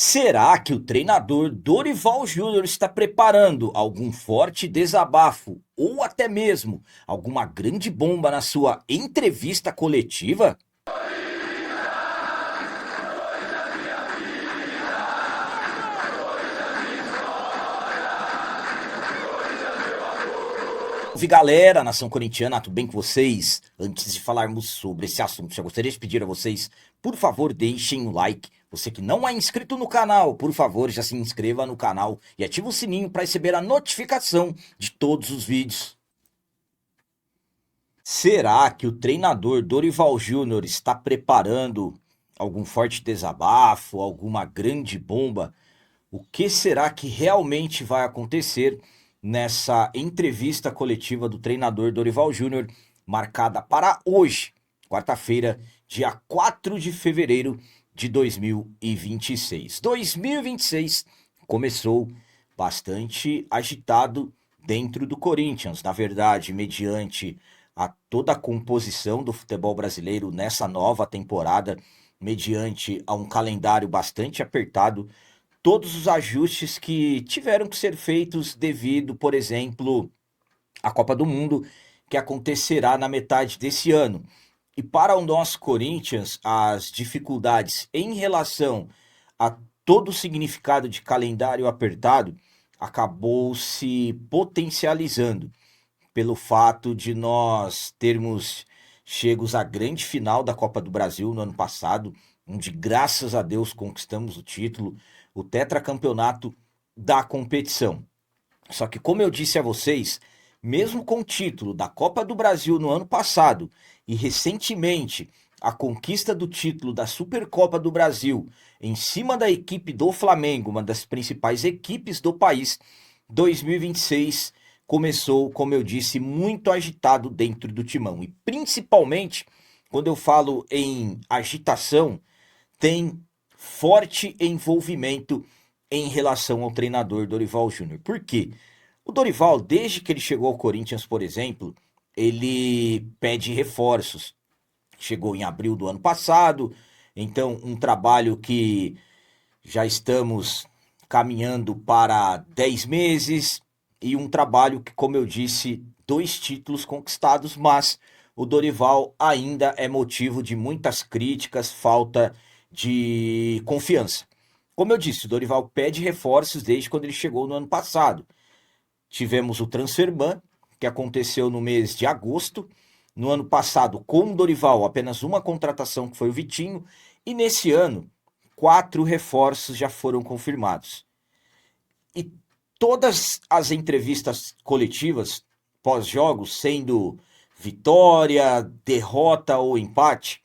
Será que o treinador Dorival Júnior está preparando algum forte desabafo ou até mesmo alguma grande bomba na sua entrevista coletiva? Salve galera, nação corintiana, tudo bem com vocês? Antes de falarmos sobre esse assunto, já gostaria de pedir a vocês, por favor, deixem o like. Você que não é inscrito no canal, por favor, já se inscreva no canal e ative o sininho para receber a notificação de todos os vídeos. Será que o treinador Dorival Júnior está preparando algum forte desabafo, alguma grande bomba? O que será que realmente vai acontecer nessa entrevista coletiva do treinador Dorival Júnior, marcada para hoje, quarta-feira, dia 4 de fevereiro de 2026? 2026 começou bastante agitado dentro do Corinthians, na verdade, mediante a toda a composição do futebol brasileiro nessa nova temporada, mediante a um calendário bastante apertado, todos os ajustes que tiveram que ser feitos devido, por exemplo, à Copa do Mundo, que acontecerá na metade desse ano. E para o nosso Corinthians, as dificuldades em relação a todo o significado de calendário apertado acabou se potencializando pelo fato de nós termos chegos à grande final da Copa do Brasil no ano passado, onde graças a Deus conquistamos o título, o tetracampeonato da competição. Só que, como eu disse a vocês, mesmo com o título da Copa do Brasil no ano passado e recentemente a conquista do título da Supercopa do Brasil em cima da equipe do Flamengo, uma das principais equipes do país, 2026 começou, como eu disse, muito agitado dentro do timão. E principalmente, quando eu falo em agitação, tem forte envolvimento em relação ao treinador Dorival Júnior. Por quê? O Dorival, desde que ele chegou ao Corinthians, por exemplo, ele pede reforços. Chegou em abril do ano passado, então um trabalho que já estamos caminhando para 10 meses e um trabalho que, como eu disse, 2 títulos conquistados, mas o Dorival ainda é motivo de muitas críticas, falta de confiança. Como eu disse, o Dorival pede reforços desde quando ele chegou no ano passado. Tivemos o Transferban, que aconteceu no mês de agosto. No ano passado, com o Dorival, apenas uma contratação, que foi o Vitinho. E nesse ano, 4 reforços já foram confirmados. E todas as entrevistas coletivas pós-jogos, sendo vitória, derrota ou empate,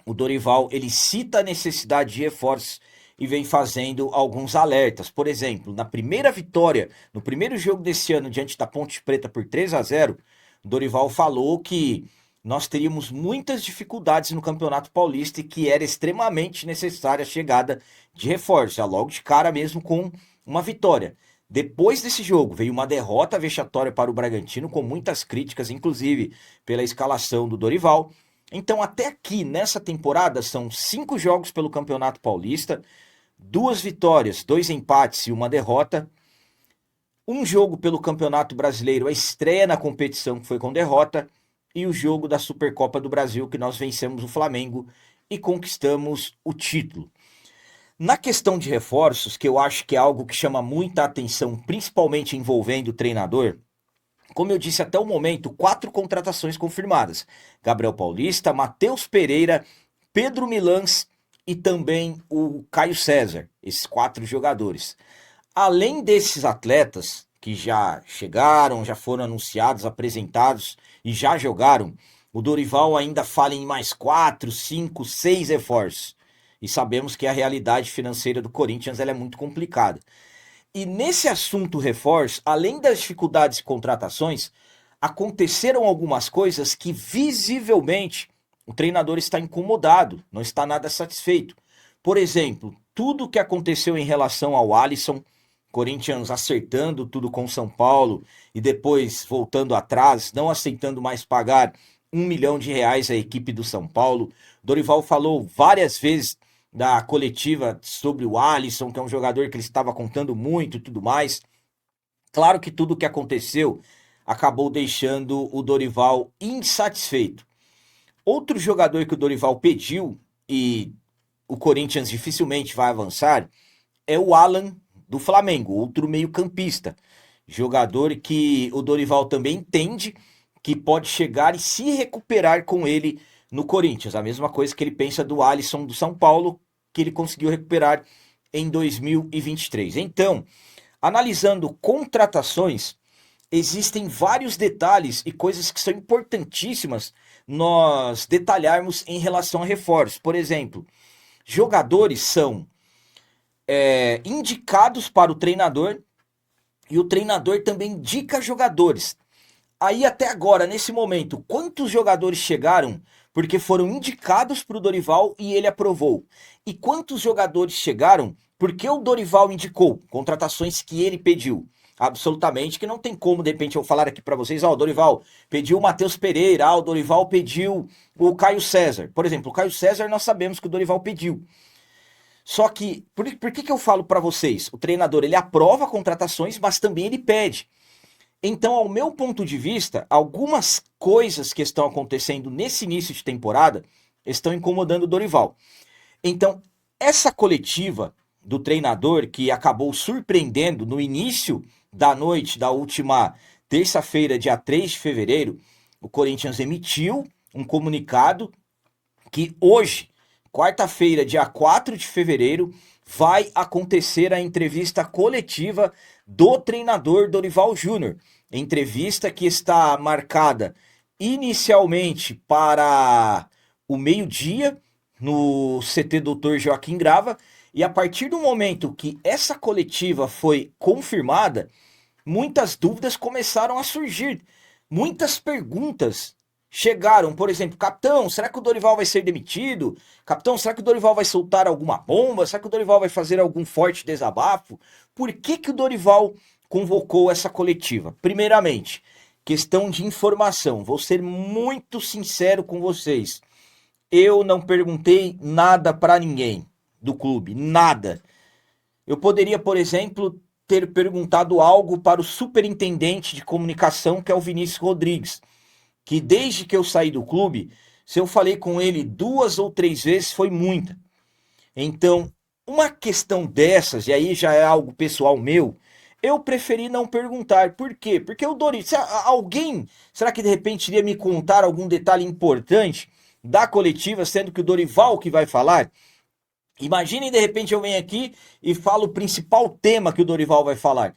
o Dorival ele cita a necessidade de reforços e vem fazendo alguns alertas. Por exemplo, na primeira vitória, no primeiro jogo desse ano diante da Ponte Preta por 3-0, o Dorival falou que nós teríamos muitas dificuldades no Campeonato Paulista e que era extremamente necessária a chegada de reforços, já logo de cara mesmo com uma vitória. Depois desse jogo veio uma derrota vexatória para o Bragantino, com muitas críticas, inclusive pela escalação do Dorival. Então, até aqui nessa temporada, são 5 jogos pelo Campeonato Paulista, 2 vitórias, 2 empates e uma derrota. Um jogo pelo Campeonato Brasileiro, a estreia na competição que foi com derrota, e o jogo da Supercopa do Brasil, que nós vencemos o Flamengo e conquistamos o título. Na questão de reforços, que eu acho que é algo que chama muita atenção, principalmente envolvendo o treinador, como eu disse até o momento, 4 contratações confirmadas. Gabriel Paulista, Matheus Pereira, Pedro Milans e também o Caio César, esses 4 jogadores. Além desses atletas que já chegaram, já foram anunciados, apresentados e já jogaram, o Dorival ainda fala em mais 4, 5, 6 reforços. E sabemos que a realidade financeira do Corinthians ela é muito complicada. E nesse assunto reforço, além das dificuldades de contratações, aconteceram algumas coisas que visivelmente o treinador está incomodado, não está nada satisfeito. Por exemplo, tudo o que aconteceu em relação ao Alisson, Corinthians acertando tudo com São Paulo e depois voltando atrás, não aceitando mais pagar R$ 1 milhão à equipe do São Paulo. Dorival falou várias vezes da coletiva sobre o Alisson, que é um jogador que ele estava contando muito e tudo mais. Claro que tudo o que aconteceu acabou deixando o Dorival insatisfeito. Outro jogador que o Dorival pediu e o Corinthians dificilmente vai avançar é o Alan do Flamengo, outro meio-campista. Jogador que o Dorival também entende que pode chegar e se recuperar com ele no Corinthians. A mesma coisa que ele pensa do Alisson do São Paulo, que ele conseguiu recuperar em 2023. Então, analisando contratações, existem vários detalhes e coisas que são importantíssimas nós detalharmos em relação a reforços. Por exemplo, jogadores são indicados para o treinador e o treinador também indica jogadores. Aí até agora, nesse momento, quantos jogadores chegaram porque foram indicados para o Dorival e ele aprovou? E quantos jogadores chegaram porque o Dorival indicou? Contratações que ele pediu. Absolutamente, que não tem como, de repente, eu falar aqui para vocês, o Dorival pediu o Matheus Pereira, o Dorival pediu o Caio César. Por exemplo, o Caio César nós sabemos que o Dorival pediu. Só que, por que eu falo para vocês? O treinador, ele aprova contratações, mas também ele pede. Então, ao meu ponto de vista, algumas coisas que estão acontecendo nesse início de temporada estão incomodando o Dorival. Então, essa coletiva do treinador que acabou surpreendendo no início da noite da última terça-feira, dia 3 de fevereiro, o Corinthians emitiu um comunicado que hoje, quarta-feira, dia 4 de fevereiro, vai acontecer a entrevista coletiva do treinador Dorival Júnior. Entrevista que está marcada inicialmente para o meio-dia no CT Dr. Joaquim Grava, e a partir do momento que essa coletiva foi confirmada, muitas dúvidas começaram a surgir, muitas perguntas chegaram, por exemplo, capitão, será que o Dorival vai ser demitido? Capitão, será que o Dorival vai soltar alguma bomba? Será que o Dorival vai fazer algum forte desabafo? Por que o Dorival convocou essa coletiva? Primeiramente, questão de informação. Vou ser muito sincero com vocês. Eu não perguntei nada para ninguém do clube, nada. Eu poderia, por exemplo, ter perguntado algo para o superintendente de comunicação, que é o Vinícius Rodrigues, que desde que eu saí do clube, se eu falei com ele 2 ou 3 vezes, foi muita. Então, uma questão dessas, e aí já é algo pessoal meu, eu preferi não perguntar. Por quê? Porque o Dorival, alguém, será que de repente iria me contar algum detalhe importante da coletiva, sendo que o Dorival que vai falar? Imaginem de repente eu venho aqui e falo o principal tema que o Dorival vai falar.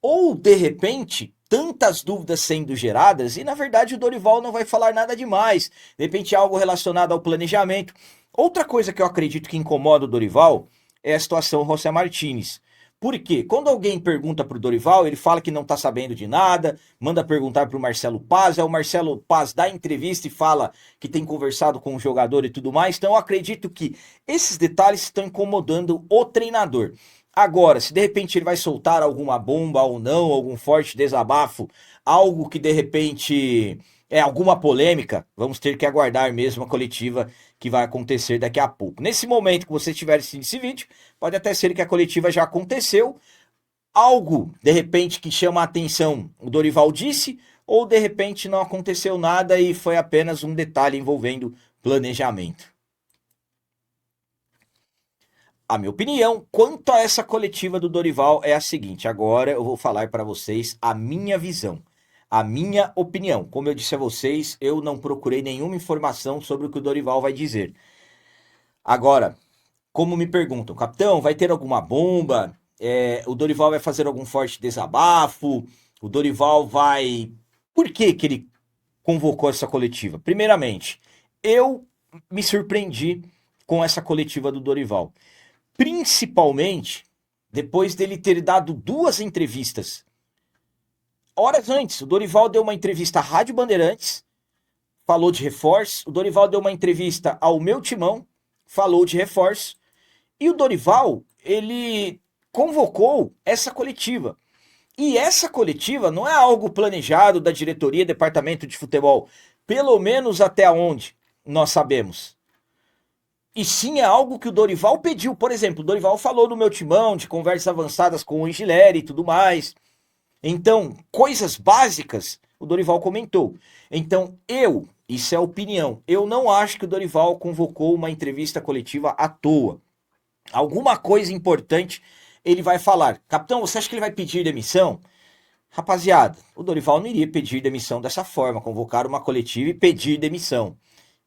Ou de repente tantas dúvidas sendo geradas e na verdade o Dorival não vai falar nada demais. De repente algo relacionado ao planejamento. Outra coisa que eu acredito que incomoda o Dorival é a situação José Martínez. Por quê? Quando alguém pergunta para o Dorival, ele fala que não está sabendo de nada, manda perguntar para o Marcelo Paz, aí o Marcelo Paz dá entrevista e fala que tem conversado com o jogador e tudo mais. Então eu acredito que esses detalhes estão incomodando o treinador. Agora, se de repente ele vai soltar alguma bomba ou não, algum forte desabafo, algo que de repente é alguma polêmica, vamos ter que aguardar mesmo a coletiva que vai acontecer daqui a pouco. Nesse momento que você estiver assistindo esse vídeo, pode até ser que a coletiva já aconteceu, algo de repente que chama a atenção, o Dorival disse, ou de repente não aconteceu nada e foi apenas um detalhe envolvendo planejamento. A minha opinião quanto a essa coletiva do Dorival é a seguinte. Agora eu vou falar para vocês a minha visão, a minha opinião. Como eu disse a vocês, eu não procurei nenhuma informação sobre o que o Dorival vai dizer. Agora, como me perguntam, capitão, vai ter alguma bomba? O Dorival vai fazer algum forte desabafo? O Dorival vai... Por que ele convocou essa coletiva? Primeiramente, eu me surpreendi com essa coletiva do Dorival. Principalmente depois dele ter dado 2 entrevistas. Horas antes, o Dorival deu uma entrevista à Rádio Bandeirantes, falou de reforço. O Dorival deu uma entrevista ao Meu Timão, falou de reforço. E o Dorival, ele convocou essa coletiva. E essa coletiva não é algo planejado da diretoria, departamento de futebol. Pelo menos até onde nós sabemos. E sim é algo que o Dorival pediu. Por exemplo, o Dorival falou no meu timão de conversas avançadas com o Angileri e tudo mais. Então, coisas básicas, o Dorival comentou. Então, isso é opinião, eu não acho que o Dorival convocou uma entrevista coletiva à toa. Alguma coisa importante ele vai falar. Capitão, você acha que ele vai pedir demissão? Rapaziada, o Dorival não iria pedir demissão dessa forma, convocar uma coletiva e pedir demissão.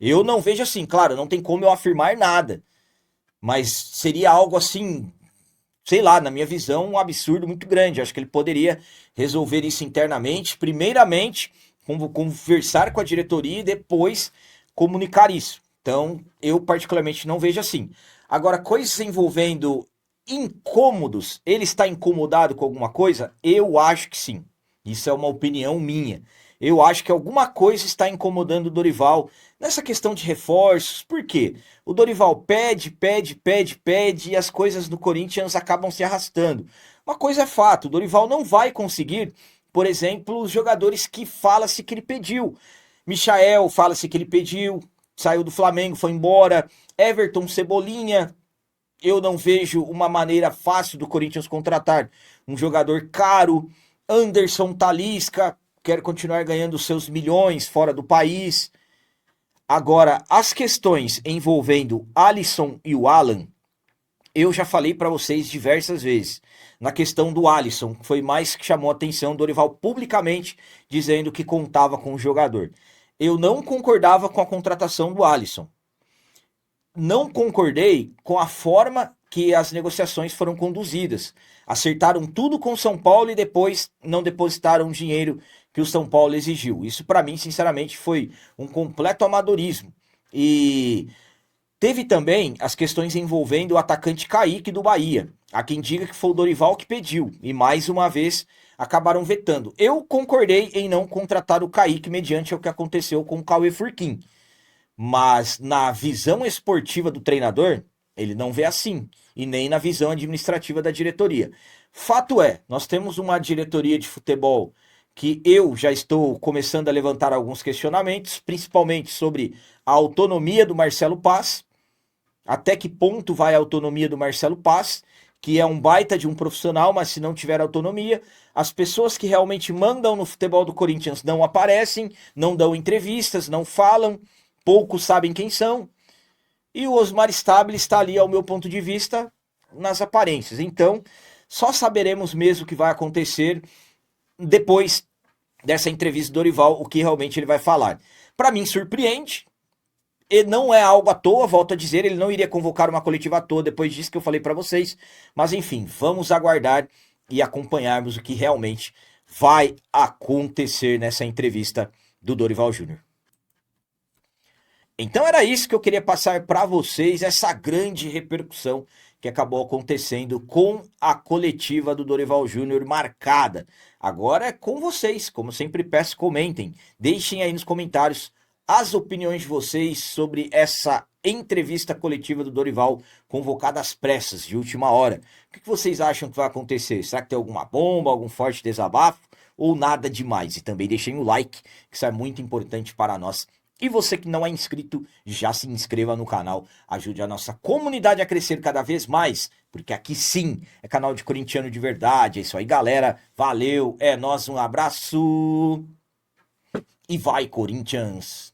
Eu não vejo assim, claro, não tem como eu afirmar nada, mas seria algo assim, sei lá, na minha visão, um absurdo muito grande. Acho que ele poderia resolver isso internamente, primeiramente, conversar com a diretoria e depois comunicar isso. Então, eu particularmente não vejo assim. Agora, coisas envolvendo incômodos, ele está incomodado com alguma coisa? Eu acho que sim. Isso é uma opinião minha. Eu acho que alguma coisa está incomodando o Dorival nessa questão de reforços. Por quê? O Dorival pede, pede, pede, pede e as coisas do Corinthians acabam se arrastando. Uma coisa é fato, o Dorival não vai conseguir, por exemplo, os jogadores que fala-se que ele pediu. Michael, fala-se que ele pediu, saiu do Flamengo, foi embora. Everton, Cebolinha, eu não vejo uma maneira fácil do Corinthians contratar um jogador caro. Anderson, Talisca, quer continuar ganhando seus milhões fora do país. Agora, as questões envolvendo Alisson e o Alan, eu já falei para vocês diversas vezes. Na questão do Alisson, foi mais que chamou a atenção do Dorival publicamente dizendo que contava com o jogador. Eu não concordava com a contratação do Alisson. Não concordei com a forma que as negociações foram conduzidas. Acertaram tudo com o São Paulo e depois não depositaram o dinheiro que o São Paulo exigiu. Isso para mim, sinceramente, foi um completo amadorismo. E teve também as questões envolvendo o atacante Kaique do Bahia. Há quem diga que foi o Dorival que pediu e mais uma vez acabaram vetando. Eu concordei em não contratar o Kaique mediante o que aconteceu com o Cauê Furquim. Mas na visão esportiva do treinador, ele não vê assim. E nem na visão administrativa da diretoria. Fato é, nós temos uma diretoria de futebol que eu já estou começando a levantar alguns questionamentos, principalmente sobre a autonomia do Marcelo Paz. Até que ponto vai a autonomia do Marcelo Paz, que é um baita de um profissional, mas se não tiver autonomia, as pessoas que realmente mandam no futebol do Corinthians não aparecem, não dão entrevistas, não falam, poucos sabem quem são. E o Osmar Stabile está ali, ao meu ponto de vista, nas aparências. Então, só saberemos mesmo o que vai acontecer depois dessa entrevista do Dorival, o que realmente ele vai falar. Para mim, surpreende. E não é algo à toa, volto a dizer, ele não iria convocar uma coletiva à toa depois disso que eu falei para vocês. Mas enfim, vamos aguardar e acompanharmos o que realmente vai acontecer nessa entrevista do Dorival Júnior. Então era isso que eu queria passar para vocês, essa grande repercussão que acabou acontecendo com a coletiva do Dorival Júnior marcada. Agora é com vocês, como sempre peço, comentem, deixem aí nos comentários as opiniões de vocês sobre essa entrevista coletiva do Dorival convocada às pressas, de última hora. O que vocês acham que vai acontecer? Será que tem alguma bomba, algum forte desabafo ou nada demais? E também deixem o like, que isso é muito importante para nós. E você que não é inscrito, já se inscreva no canal, ajude a nossa comunidade a crescer cada vez mais, porque aqui sim é canal de corintiano de verdade. É isso aí, galera. Valeu, é nóis, um abraço e vai, Corinthians!